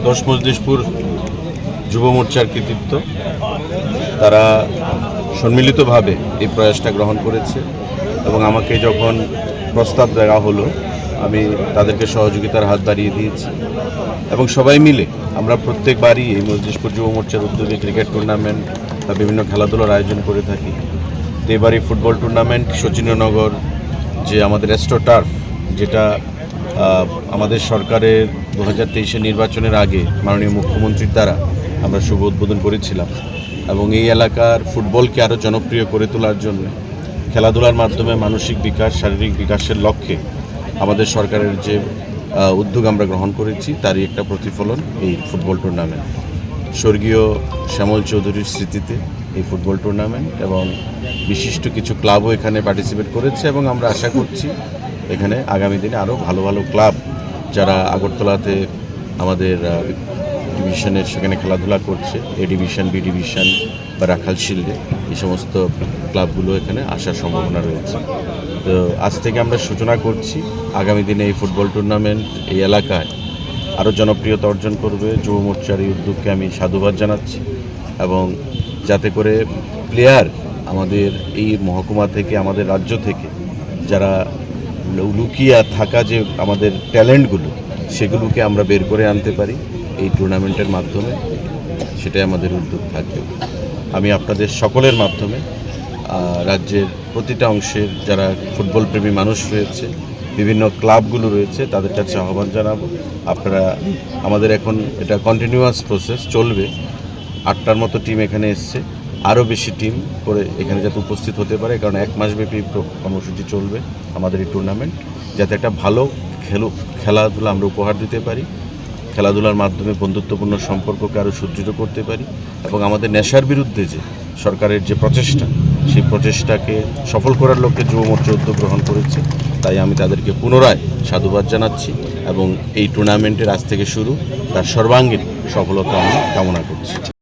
দশ মজলিশপুর যুব মোর্চার কৃতিত্ব। তারা সম্মিলিতভাবে এই প্রয়াসটা গ্রহণ করেছে এবং আমাকে যখন প্রস্তাব দেওয়া হলো আমি তাদেরকে সহযোগিতার হাত বাড়িয়ে দিয়েছি এবং সবাই মিলে আমরা প্রত্যেকবারই এই মজলিশপুর যুব মোর্চার উদ্যোগে ক্রিকেট টুর্নামেন্ট বা বিভিন্ন খেলাধুলার আয়োজন করে থাকি। তো এবারই ফুটবল টুর্নামেন্ট শচীন্দ্রনগর যে আমাদের অ্যাস্ট্রোটার্ফ, যেটা আমাদের সরকারের 2023 নির্বাচনের আগে মাননীয় মুখ্যমন্ত্রীর দ্বারা আমরা শুভ উদ্বোধন করেছিলাম এবং এই এলাকার ফুটবলকে আরও জনপ্রিয় করে তোলার জন্য খেলাধুলার মাধ্যমে মানসিক বিকাশ, শারীরিক বিকাশের লক্ষ্যে আমাদের সরকারের যে উদ্যোগ আমরা গ্রহণ করেছি তারই একটা প্রতিফলন এই ফুটবল টুর্নামেন্ট। স্বর্গীয় শ্যামল চৌধুরীর স্মৃতিতে এই ফুটবল টুর্নামেন্ট এবং বিশিষ্ট কিছু ক্লাবও এখানে পার্টিসিপেট করেছে এবং আমরা আশা করছি এখানে আগামী দিনে আরও ভালো ভালো ক্লাব যারা আগরতলাতে আমাদের ডিভিশনের সেখানে খেলাধুলা করছে, এ ডিভিশন, বি ডিভিশন বা রাখাল শিল্ডে, এই সমস্ত ক্লাবগুলো এখানে আসার সম্ভাবনা রয়েছে। তো আজ থেকে আমরা সূচনা করছি আগামী দিনে এই ফুটবল টুর্নামেন্ট এই এলাকায় আরও জনপ্রিয়তা অর্জন করবে। যুব মোর্চার এই উদ্যোগকে আমি সাধুবাদ জানাচ্ছি এবং যাতে করে প্লেয়ার আমাদের এই মহকুমা থেকে, আমাদের রাজ্য থেকে যারা লুকিয়ে থাকা যে আমাদের ট্যালেন্টগুলো সেগুলোকে আমরা বের করে আনতে পারি এই টুর্নামেন্টের মাধ্যমে, সেটাই আমাদের উদ্যোগ থাকবে। আমি আপনাদের সকলের মাধ্যমে রাজ্যের প্রতিটা অংশের যারা ফুটবল প্রেমী মানুষ রয়েছে, বিভিন্ন ক্লাবগুলো রয়েছে, তাদের কাছে আহ্বান জানাবো আপনারা আমাদের এখন এটা কন্টিনিউয়াস প্রসেস চলবে। 8টার মতো টিম এখানে এসছে, আরও বেশি টিম করে এখানে যাতে উপস্থিত হতে পারে, কারণ 1 মাসব্যাপী কর্মসূচি চলবে আমাদের এই টুর্নামেন্ট, যাতে একটা ভালো খেলাধুলা আমরা উপহার দিতে পারি, খেলাধুলার মাধ্যমে বন্ধুত্বপূর্ণ সম্পর্ককে আরও সুদৃঢ় করতে পারি এবং আমাদের নেশার বিরুদ্ধে যে সরকারের যে প্রচেষ্টা, সেই প্রচেষ্টাকে সফল করার লক্ষ্যে যুব মোর্চা উদ্যোগ গ্রহণ করেছে। তাই আমি তাদেরকে পুনরায় সাধুবাদ জানাচ্ছি এবং এই টুর্নামেন্টের আজ থেকে শুরু, তার সর্বাঙ্গীন সফলতা আমি কামনা করছি।